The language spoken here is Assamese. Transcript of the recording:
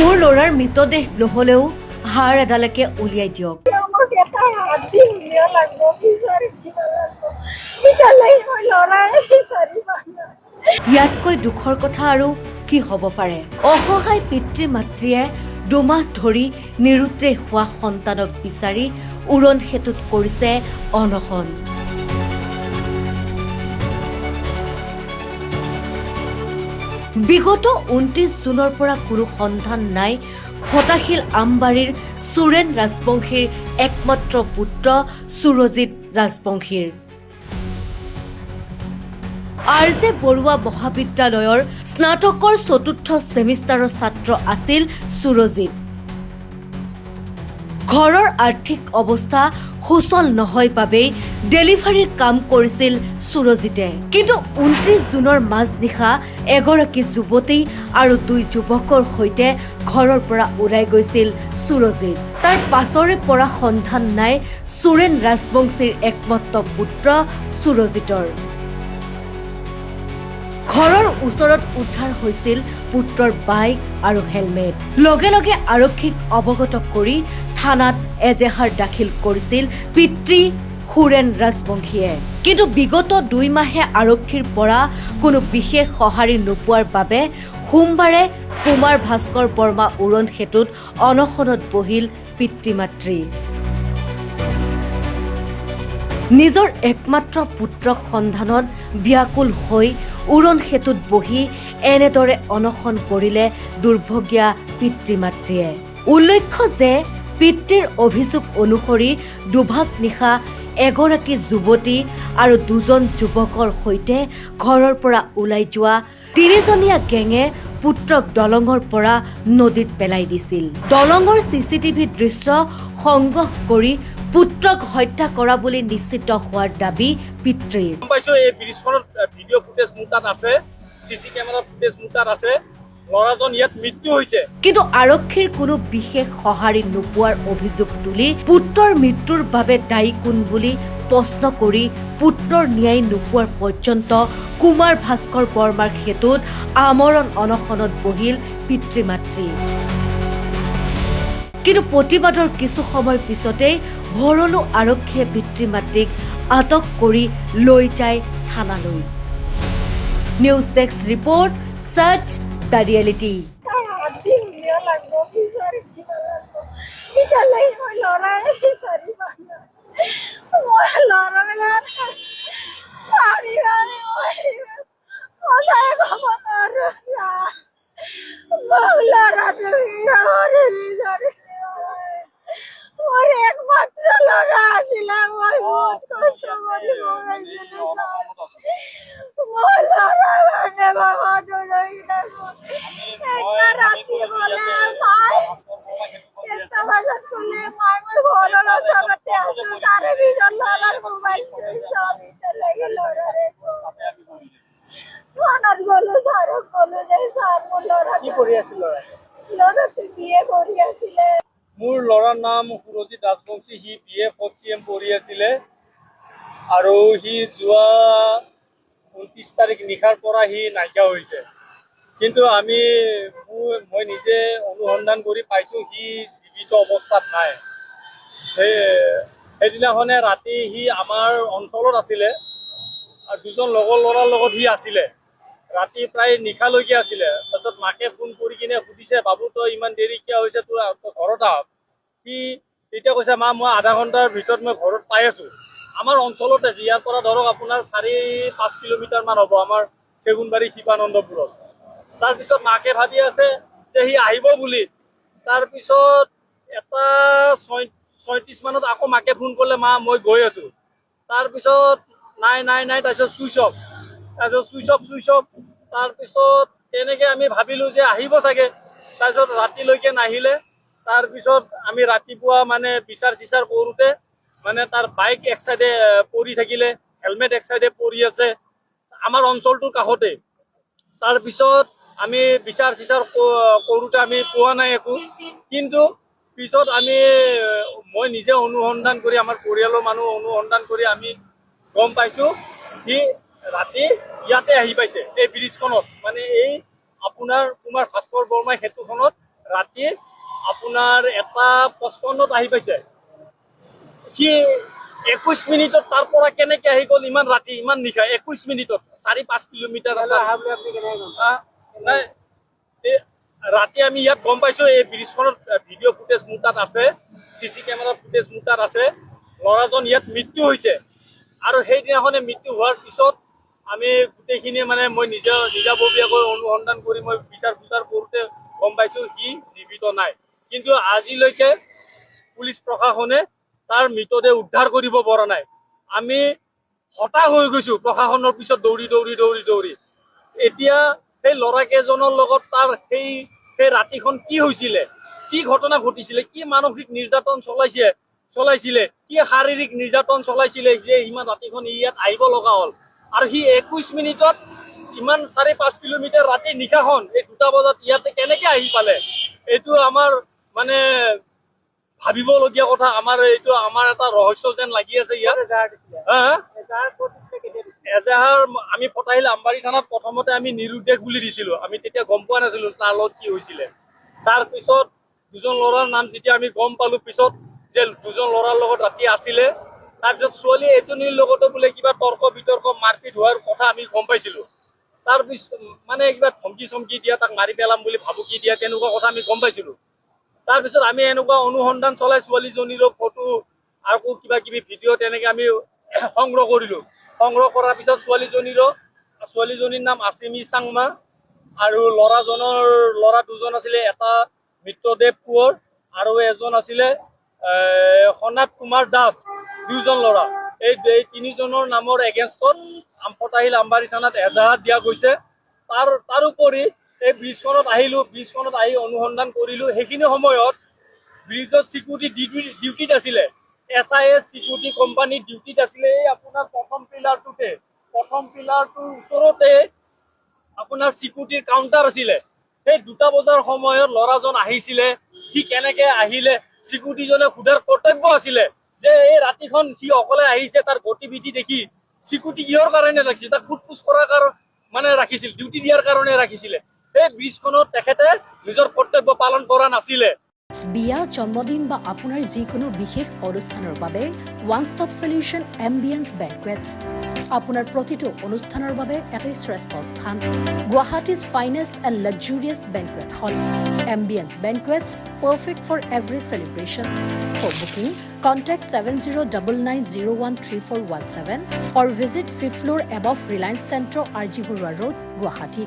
মোৰ ল'ৰাৰ মৃতদেহ নহ'লেও হাড় এডালকে উলিয়াই দিয়ক। ইয়াতকৈ দুখৰ কথা আৰু কি হ'ব পাৰে? অসহায় পিতৃ মাতৃয়ে দুমাহ ধৰি নিৰুদ্দেশ হোৱা সন্তানক বিচাৰি উৰণ সেতুত কৰিছে অনশন। বিগত 29 জুনৰ পৰা কোনো সন্ধান নাই ফটাশিল আমবাৰীৰ সুৰেন ৰাজবংশীৰ একমাত্ৰ পুত্ৰ সুৰজিত ৰাজবংশীৰ। RJ বৰুৱা মহাবিদ্যালয়ৰ স্নাতকৰ 4ৰ্থ ছেমিষ্টাৰৰ ছাত্ৰ আছিল সুৰজিত। ঘৰৰ আৰ্থিক অৱস্থা সুচল নহয় বাবেই ডেলিভাৰীৰ কাম কৰিছিল সুৰজিতে। কিন্তু 29 জুনৰ মাজনিশা এগৰাকী যুৱতী আৰু 2 যুৱকৰ সৈতে ঘৰৰ পৰা ওলাই গৈছিল সুৰজিত। তাৰ পাছৰে পৰা সন্ধান নাই সুৰেন ৰাজবংশীৰ একমাত্ৰ পুত্ৰ সুৰজিতৰ। ঘৰৰ ওচৰত উদ্ধাৰ হৈছিল পুত্ৰৰ বাইক আৰু হেলমেট। লগে লগে আৰক্ষীক অৱগত কৰি থানাত এজেহাৰ দাখিল কৰিছিল পিতৃ সুৰেন ৰাজবংশীয়ে। কিন্তু বিগত 2 মাহে আৰক্ষীৰ পৰা কোনো বিশেষ সঁহাৰি নোপোৱাৰ বাবে সোমবাৰে কুমাৰ ভাস্কৰ বৰ্মা উৰণ সেতুত অনশনত বহিল পিতৃ মাতৃ। নিজৰ একমাত্ৰ পুত্ৰক সন্ধানত ব্যাকুল হৈ উৰণ সেতুত বহি এনেদৰে অনশন কৰিলে দুৰ্ভগীয়া পিতৃ মাতৃয়ে। উল্লেখ্য যে পিতৃৰ অভিযোগ অনুসৰি দুভাগ নিশা এগৰাকী যুৱতী আৰু 2জন যুৱকৰ সৈতে ঘৰৰ পৰা ওলাই যোৱা 3জনীয়া গেঙে পুত্ৰক দলঙৰ পৰা নদীত পেলাই দিছিল। দলঙৰ CCTV দৃশ্য সংগ্ৰহ কৰি পুত্ৰক হত্যা কৰা বুলি নিশ্চিত হোৱাৰ দাবী পিতৃৰ। এই ব্ৰিজখনত ভিডিঅ' ফুটেজ মোৰ তাত আছে, CC কেমেৰা ফুটেজ মোৰ তাত আছে। ল'ৰাজন ইয়াত মৃত্যু হৈছে। কিন্তু আৰক্ষীৰ কোনো বিশেষ সঁহাৰি নোপোৱাৰ অভিযোগ তুলি পুত্ৰৰ মৃত্যুৰ বাবে দায়ী কোন বুলি প্ৰশ্ন কৰি পুত্ৰৰ ন্যায় নোপোৱাৰ পৰ্যন্ত কুমাৰ ভাস্কৰ বৰ্মাৰ সেতুত আমৰণ অনশনত বহিল পিতৃ মাতৃ। কিন্তু প্ৰতিবাদৰ কিছু সময় পিছতেই ভৰলু আৰক্ষীয়ে পিতৃ মাতৃক আটক কৰি লৈ যায় থানালৈ। News desk report, search the reality. একমাত্র লড়া ছিলাম, বহুত কষ্ট করে রাত্রি বলে মায় একটা বাজার তুলে মায় ঘরের ওচরতে আছো তারে বিজন লড়ার মোবাইল লেগে লড়ারে থানার গলো সারক গলো যে সার মোর লড়া কি কৰি আছিল ল'ৰাই? লড়াতে বিয়ে কৰি আছিলে। মোৰ ল'ৰাৰ নাম সুৰজিত ৰাজবংশী। সি BA 4th CM পঢ়ি আছিলে আৰু সি যোৱা 29 তাৰিখ নিশাৰ পৰা সি নাইকিয়া হৈছে। কিন্তু মই নিজে অনুসন্ধান কৰি পাইছোঁ সি জীৱিত অৱস্থাত নাই। সেইদিনাখনে ৰাতি সি আমাৰ অঞ্চলত আছিলে আৰু 2জন লগৰ ল'ৰাৰ লগত সি আছিলে। ৰাতি প্ৰায় নিশালৈকে আছিলে। তাৰপিছত মাকে ফোন কৰি কিনে সুধিছে, বাবু তই ইমান দেৰি কিয় হৈছে, তোৰ ঘৰত আহ। সি তেতিয়া কৈছে, মা মই আধা ঘণ্টাৰ ভিতৰত মই ঘৰত পাই আছোঁ। আমাৰ অঞ্চলতে ইয়াৰ পৰা ধৰক আপোনাৰ 4-5 কিলোমিটাৰমান হ'ব আমাৰ চেগুনবাৰী শিৱানন্দপুৰত। তাৰপিছত মাকে ভাবি আছে যে সি আহিব বুলি। তাৰপিছত 1:37 মানত আকৌ মাকে ফোন কৰিলে, মা মই গৈ আছোঁ। তাৰপিছত নাই। তাৰপিছত চুইচ অফ। তাৰপিছত তেনেকৈ আমি ভাবিলোঁ যে আহিব চাগে। তাৰপিছত ৰাতিলৈকে নাহিলে। তাৰপিছত আমি ৰাতিপুৱা মানে বিচাৰ কৰোঁতে মানে তাৰ বাইক এক চাইডে পৰি থাকিলে, হেলমেট এক চাইডে পৰি আছে আমাৰ অঞ্চলটোৰ কাষতে। তাৰপিছত আমি বিচাৰ কৰোঁতে আমি পোৱা নাই একো। কিন্তু পিছত মই নিজে অনুসন্ধান কৰি, আমাৰ পৰিয়ালৰ মানুহ অনুসন্ধান কৰি আমি গম পাইছোঁ সি ৰাতি ইয়াতে আহি পাইছে, এই ব্ৰিজখনত, মানে এই আপোনাৰ কুমাৰ ভাস্কৰ বৰ্মাই সেতুখনত ৰাতি আপোনাৰ 1:55 আহি পাইছে। সি 21 মিনিটত তাৰ পৰা কেনেকে আহি গ'ল ইমান ৰাতি ইমান নিশা 21 মিনিটত 4-5 কিলোমিটাৰ নাই ৰাতি আমি ইয়াত গম পাইছো এই ব্ৰিজখনত ভিডিঅ' ফুটেজ মোৰ তাত আছে, CC কেমেৰা ফুটেজ মোৰ তাত আছে। ল'ৰাজন ইয়াত মৃত্যু হৈছে আৰু সেইদিনাখনে মৃত্যু হোৱাৰ পিছত আমি গোটেইখিনিয়ে মানে মই নিজাববীয়াকৈ অনুসন্ধান কৰি মই বিচাৰ কৰোঁতে গম পাইছো সি জীৱিত নাই। কিন্তু আজিলৈকে পুলিচ প্ৰশাসনে তাৰ মৃতদেহ উদ্ধাৰ কৰিব পৰা নাই। আমি হতাশ হৈ গৈছো প্ৰশাসনৰ পিছত দৌৰি। এতিয়া সেই ল'ৰাকেইজনৰ লগত তাৰ সেই ৰাতিখন কি হৈছিলে, কি ঘটনা ঘটিছিলে, কি মানসিক নিৰ্যাতন চলাইছিলে, কি শাৰীৰিক নিৰ্যাতন চলাইছিলে যে ইমান ৰাতিখন ইয়াত আহিব লগা হ'ল। আৰু সি 21 মিনিটত ইমান 4-5 কিলোমিটাৰ ৰাতি নিশাখন এই 2টা বজাত ইয়াতে কেনেকে আহি পালে, এইটো আমাৰ মানে ভাবিবলগীয়া কথা। এইটো আমাৰ এটা ৰহস্য যেন লাগি আছে ইয়াত। এজাহাৰ আমি ফটাহিল আমবাৰী থানাত প্ৰথমতে আমি নিৰুদ্দেশ বুলি দিছিলো। আমি তেতিয়া গম পোৱা নাছিলো তাৰ লগত কি হৈছিলে। তাৰপিছত 2জন ল'ৰাৰ নাম যেতিয়া আমি গম পালো পিছত যে 2জন ল'ৰাৰ লগত ৰাতি আছিলে, তাৰপিছত ছোৱালী এজনীৰ লগতো বোলে কিবা তৰ্ক বিতৰ্ক মাৰপিট হোৱাৰ কথা আমি গম পাইছিলো। তাৰপিছত মানে কিবা ধমকি দিয়া, তাক মাৰি পেলাম বুলি ভাবুকি দিয়া, তেনেকুৱা কথা আমি গম পাইছিলো। তাৰপিছত আমি এনেকুৱা অনুসন্ধান চলাই ছোৱালীজনীৰো ফটো আৰু কিবা কিবি ভিডিঅ' তেনেকে আমি সংগ্ৰহ কৰিলো। সংগ্ৰহ কৰাৰ পিছত ছোৱালীজনীৰ নাম আছিমি চাংমা আৰু ল'ৰা 2জন আছিলে, এটা মৃতদেৱ কোঁৱৰ আৰু এজন আছিলে সনাত কুমাৰ দাস। 2জন ল'ৰা, এই 3জনৰ নামৰ এগেইনষ্টত আমফতাহিল আমবাৰী থানাত এজাহাৰ দিয়া গৈছে। তাৰোপৰি এই ব্ৰিজখনত আহি অনুসন্ধান কৰিলো। সেইখিনি সময়ত ব্ৰিজৰ চিকিউৰিটি ডিউটিত আছিলে, SIS চিকিউৰিটি কোম্পানী ডিউটিত আছিলে। এই আপোনাৰ প্ৰথম পিলাৰটোৰ ওচৰতে আপোনাৰ চিকিউৰিটিৰ কাউণ্টাৰ আছিলে। সেই 2টা বজাৰ সময়ত ল'ৰাজন আহিছিলে। সি কেনেকে আহিলে চিকিউৰিটিজনে সোধাৰ কৰ্তব্য আছিলে যে এই ৰাতিখন সি অকলে আহিছে, তাৰ গতিবিধি দেখি চিকিউৰিটি কিহৰ কাৰণে ৰাখিছিল, তাক সোধ-পোছ কৰাৰ কাৰণে মানে ৰাখিছিল, ডিউটি দিয়াৰ কাৰণে ৰাখিছিলে। এই ব্ৰিজখনত তেখেতে নিজৰ কৰ্তব্য পালন কৰা নাছিলে। বিয়া, জন্মদিন বা আপোনাৰ যিকোনো বিশেষ অনুষ্ঠানৰ বাবে one stop solution Ambience Banquets. আপোনাৰ প্ৰতিটো অনুষ্ঠানৰ বাবে এটাই শ্ৰেষ্ঠ স্থান, Guwahati's finest and luxurious banquet hall. Ambience Banquets, perfect for every celebration. For booking, contact 7099013417 or visit 5th floor above Reliance Centro, RG Burwa Road, Guwahati.